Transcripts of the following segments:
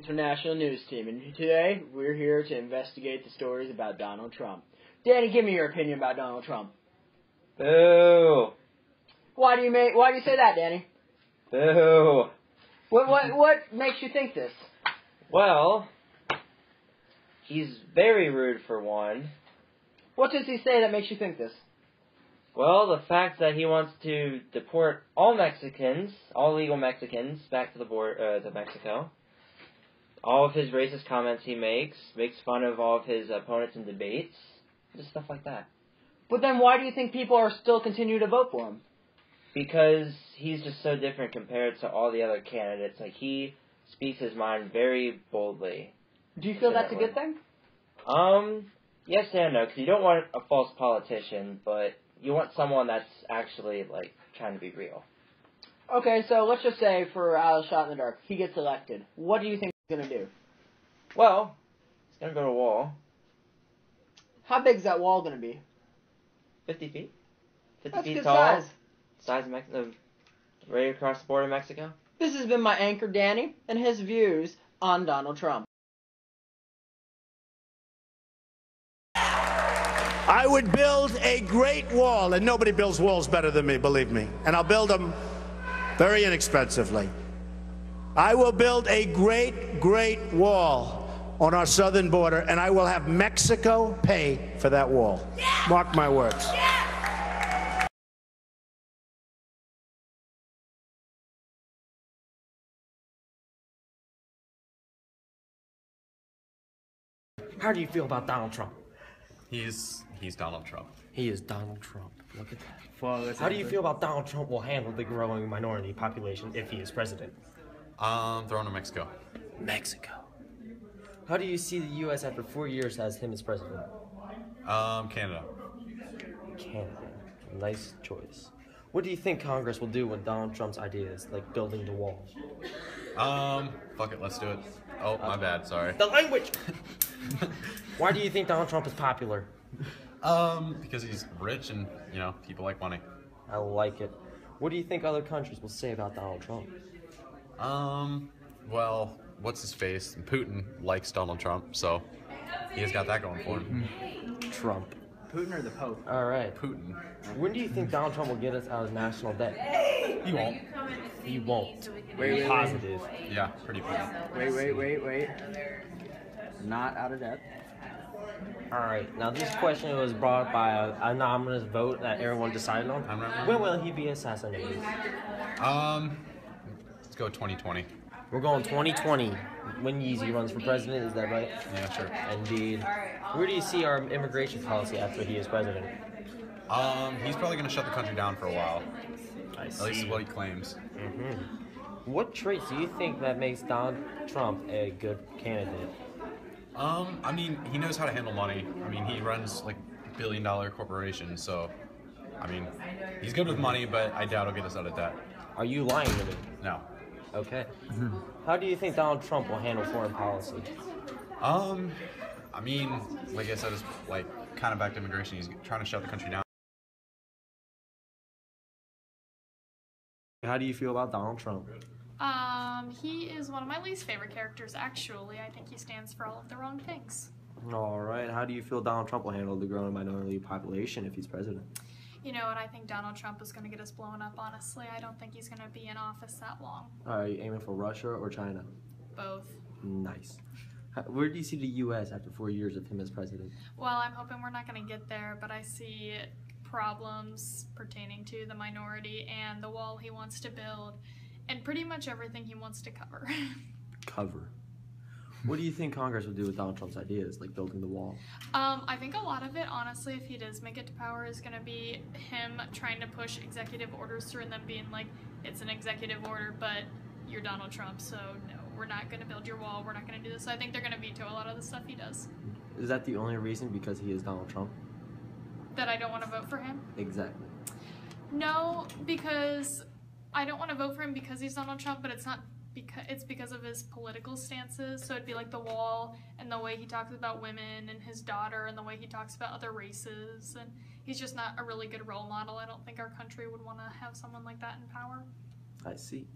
International News Team, and today we're here to investigate the stories about Donald Trump. Danny, give me your opinion about Donald Trump. Boo! Why do you say that, Danny? Boo! What makes you think this? Well, he's very rude for one. What does he say that makes you think this? Well, the fact that he wants to deport all Mexicans, all legal Mexicans, back to the border to Mexico. All of his racist comments he makes fun of all of his opponents in debates, just stuff like that. But then why do you think people are still continuing to vote for him? Because he's just so different compared to all the other candidates. Like, he speaks his mind very boldly. Do you feel that's a good thing? Yes and no, because you don't want a false politician, but you want someone that's actually, like, trying to be real. Okay, so let's just say, for a shot in the dark, he gets elected. What do you think he's going to do? Well, he's going to go to a wall. How big is that wall going to be? 50 feet. 50 That's feet good tall. size. Size of right across the border of Mexico. This has been my anchor, Danny, and his views on Donald Trump. I would build a great wall, and nobody builds walls better than me, believe me. And I'll build them very inexpensively. I will build a great wall on our southern border, and I will have Mexico pay for that wall. Yeah! Mark my words. Yeah! How do you feel about Donald Trump? He's Donald Trump. He is Donald Trump. Look at that. Well, how do you feel about Donald Trump will handle the growing minority population if he is president? Thrown to Mexico. Mexico. How do you see the U.S. after 4 years as him as president? Canada. Canada. Nice choice. What do you think Congress will do with Donald Trump's ideas, like building the wall? Fuck it, let's do it. Oh, my bad, sorry. The language! Why do you think Donald Trump is popular? Because he's rich and, people like money. I like it. What do you think other countries will say about Donald Trump? Well, what's his face? Putin likes Donald Trump, so he has got that going for him. Trump. Putin or the Pope? All right. Putin. When do you think Donald Trump will get us out of national debt? He won't. He won't. Wait. Positive. Yeah, pretty Putin. Wait. Not out of debt. Alright, now this question was brought up by an anonymous vote that everyone decided on. When will he be assassinated? Let's go 2020. We're going 2020. When Yeezy runs for president, is that right? Yeah, sure. Indeed. Where do you see our immigration policy after he is president? He's probably going to shut the country down for a while. I see. At least is what he claims. What traits do you think that makes Donald Trump a good candidate? I mean, he knows how to handle money. I mean, he runs, like, billion-dollar corporations, so, I mean, he's good with money, but I doubt he'll get us out of debt. Are you lying to me? No. Okay. How do you think Donald Trump will handle foreign policy? I mean, like I said, it's, like, kind of back to immigration. He's trying to shut the country down. How do you feel about Donald Trump? He is one of my least favorite characters, actually. I think he stands for all of the wrong things. All right. How do you feel Donald Trump will handle the growing minority population if he's president? You know what? I think Donald Trump is going to get us blown up, honestly. I don't think he's going to be in office that long. Are you aiming for Russia or China? Both. Nice. Where do you see the U.S. after 4 years of him as president? Well, I'm hoping we're not going to get there, but I see problems pertaining to the minority and the wall he wants to build, and pretty much everything he wants to cover. Cover. What do you think Congress would do with Donald Trump's ideas, like building the wall? I think a lot of it, honestly, if he does make it to power, is going to be him trying to push executive orders through and them being like, it's an executive order, but you're Donald Trump, so no, we're not going to build your wall, we're not going to do this. So I think they're going to veto a lot of the stuff he does. Is that the only reason, because he is Donald Trump? That I don't want to vote for him? Exactly. No, because I don't want to vote for him because he's Donald Trump, but it's because of his political stances. So it'd be like the wall and the way he talks about women and his daughter and the way he talks about other races. And he's just not a really good role model. I don't think our country would want to have someone like that in power. I see.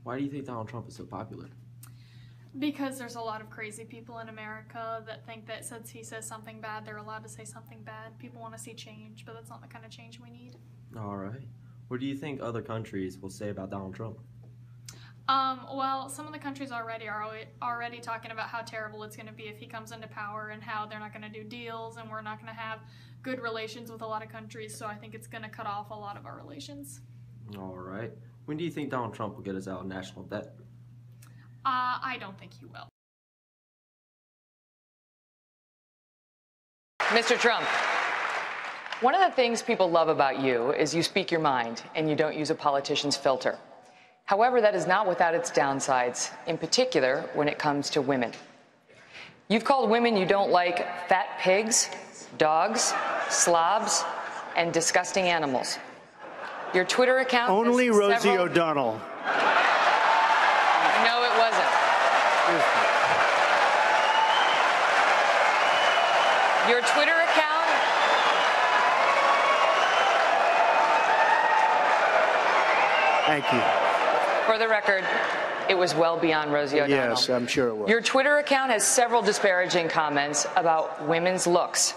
Why do you think Donald Trump is so popular? Because there's a lot of crazy people in America that think that since he says something bad, they're allowed to say something bad. People want to see change, but that's not the kind of change we need. All right. What do you think other countries will say about Donald Trump? Well, some of the countries already are already talking about how terrible it's going to be if he comes into power and how they're not going to do deals and we're not going to have good relations with a lot of countries, so I think it's going to cut off a lot of our relations. All right. When do you think Donald Trump will get us out of national debt? I don't think he will. Mr. Trump, one of the things people love about you is you speak your mind and you don't use a politician's filter. However, that is not without its downsides, in particular when it comes to women. You've called women you don't like fat pigs, dogs, slobs, and disgusting animals. Your Twitter account Only Rosie O'Donnell. No, it wasn't. Your Twitter account. Thank you. For the record, it was well beyond Rosie O'Donnell. Yes, I'm sure it was. Your Twitter account has several disparaging comments about women's looks.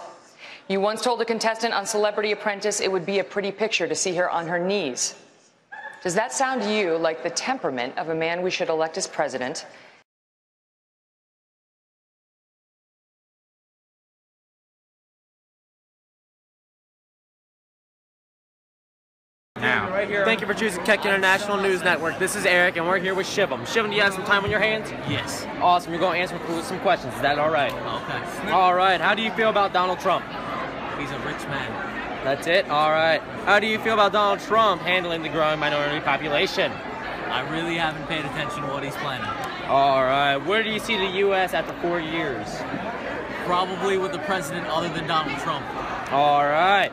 You once told a contestant on Celebrity Apprentice it would be a pretty picture to see her on her knees. Does that sound to you like the temperament of a man we should elect as president? Now. Thank you for choosing Kek International News Network. This is Eric, and we're here with Shivam. Shivam, do you have some time on your hands? Yes. Awesome. You're going to answer some questions. Is that all right? Okay. All right. How do you feel about Donald Trump? He's a rich man. That's it? All right. How do you feel about Donald Trump handling the growing minority population? I really haven't paid attention to what he's planning. All right. Where do you see the U.S. after 4 years? Probably with a president other than Donald Trump. All right.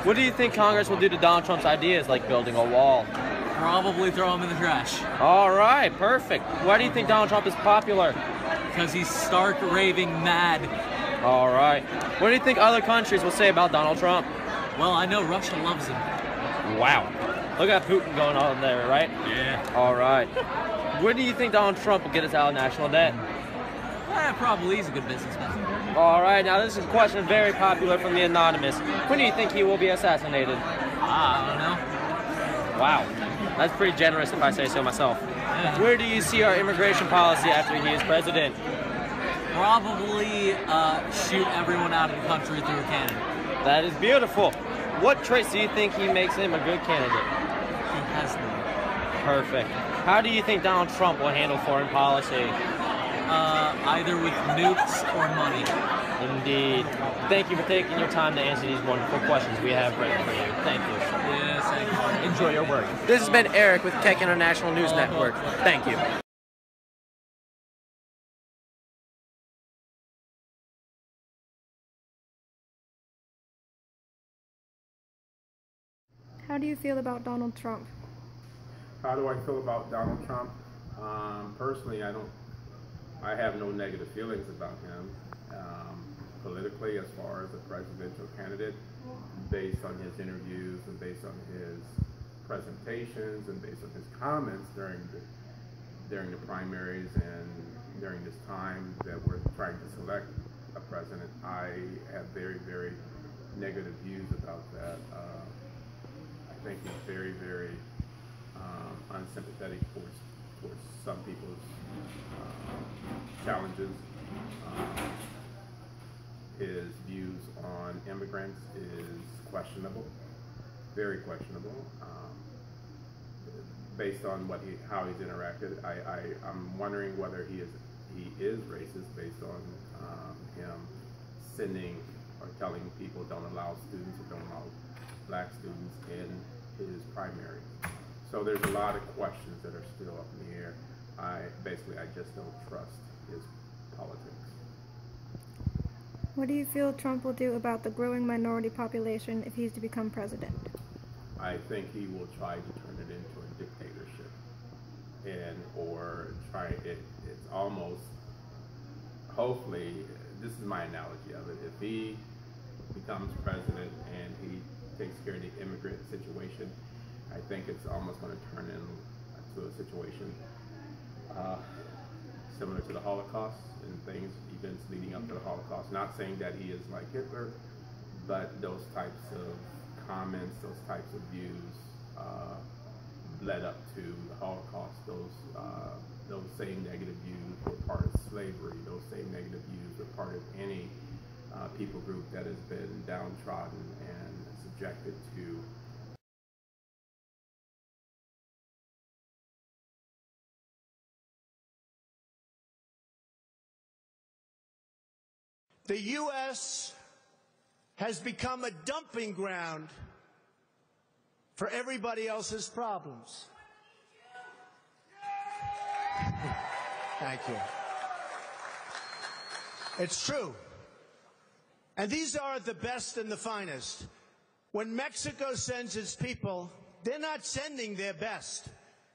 What do you think Congress will do to Donald Trump's ideas, like building a wall? Probably throw him in the trash. All right. Perfect. Why do you think Donald Trump is popular? Because he's stark raving mad. All right. What do you think other countries will say about Donald Trump? Well, I know Russia loves him. Wow. Look at Putin going on there, right? Yeah. All right. When do you think Donald Trump will get us out of national debt? Probably. He's a good businessman. All right. Now, this is a question very popular from the Anonymous. When do you think he will be assassinated? I don't know. Wow. That's pretty generous if I say so myself. Yeah. Where do you see our immigration policy after he is president? Probably shoot everyone out of the country through Canada. That is beautiful. What traits do you think he makes him a good candidate? He has them. Perfect. How do you think Donald Trump will handle foreign policy? Either with nukes or money. Indeed. Thank you for taking your time to answer these wonderful questions we have ready for you. Thank you. Yes, thank you. Enjoy your work. This has been Eric with Kek International News Network. Thank you. How do you feel about Donald Trump? How do I feel about Donald Trump? Personally, I have no negative feelings about him. Politically, as far as a presidential candidate, based on his interviews and based on his presentations and based on his comments during the primaries and during this time that we're trying to select a president, I have very, very negative views about that. I think he's very, very unsympathetic towards some people's challenges. His views on immigrants is questionable, very questionable. Based on how he's interacted, I'm wondering whether he is racist based on him sending or telling people don't allow students or don't allow black students in his primary. So there's a lot of questions that are still up in the air. I just don't trust his politics. What do you feel Trump will do about the growing minority population if he's to become president? I think he will try to turn it into a dictatorship, it's almost, hopefully, this is my analogy of it, if he becomes president and he takes care of the immigrant situation, I think it's almost going to turn into a situation similar to the Holocaust and things, events leading up to the Holocaust. Not saying that he is like Hitler, but those types of comments, those types of views led up to the Holocaust. Those same negative views were part of slavery. Those same negative views were part of any people group that has been downtrodden and subjected to The U.S. has become a dumping ground for everybody else's problems. Thank you. It's true. And these are the best and the finest. When Mexico sends its people, they're not sending their best.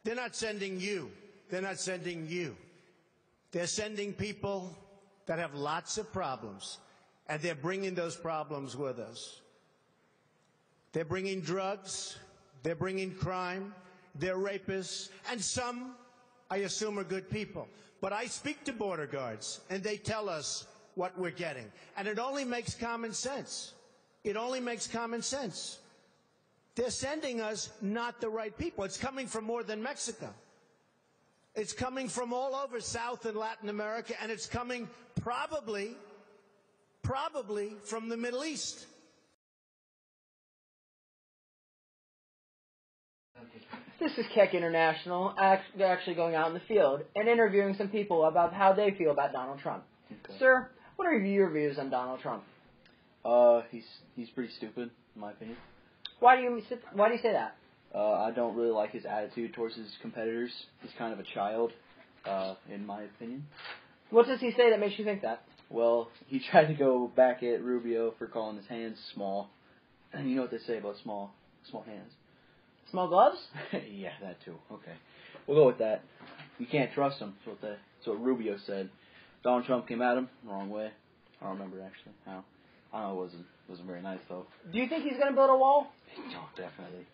They're not sending you. They're not sending you. They're sending people that have lots of problems, and they're bringing those problems with us. They're bringing drugs, they're bringing crime, they're rapists, and some, I assume, are good people. But I speak to border guards, and they tell us what we're getting. And it only makes common sense. It only makes common sense. They're sending us not the right people. It's coming from more than Mexico. It's coming from all over South and Latin America, and it's coming probably from the Middle East. This is Kek International, actually going out in the field and interviewing some people about how they feel about Donald Trump. Okay. Sir, what are your views on Donald Trump? He's pretty stupid, in my opinion. Why do you say that? I don't really like his attitude towards his competitors. He's kind of a child, in my opinion. What does he say that makes you think that? Well, he tried to go back at Rubio for calling his hands small. And you know what they say about small hands. Small gloves? Yeah, that too. Okay. We'll go with that. You can't trust him. That's what Rubio said. Donald Trump came at him the wrong way. I don't remember, actually, how. I don't know, it wasn't very nice, though. Do you think he's going to build a wall? No, definitely.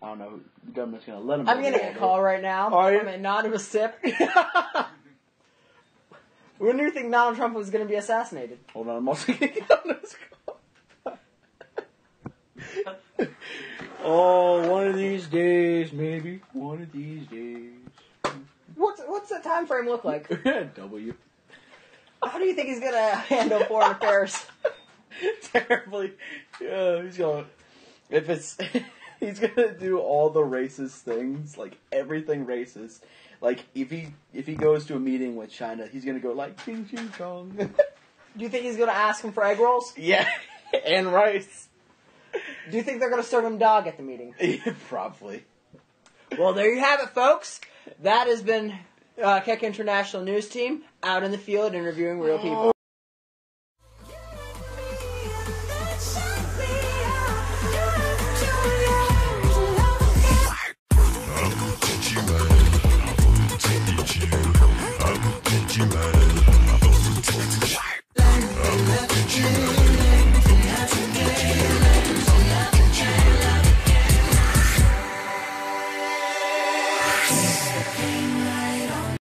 I don't know. The government's going to let him. I'm getting a call right now from an anonymous sip. When do you think Donald Trump was going to be assassinated? Hold on, I'm also going to get on this call. Oh, one of these days, maybe. One of these days. What's the time frame look like? W. How do you think he's going to handle foreign affairs? Terribly. Yeah, he's going to do all the racist things, like everything racist. Like if he goes to a meeting with China, he's going to go like ching ching chong. Do you think he's going to ask him for egg rolls? Yeah, and rice. Do you think they're going to serve him dog at the meeting? Yeah, probably. Well, there you have it, folks. That has been Kek International News Team out in the field interviewing real people.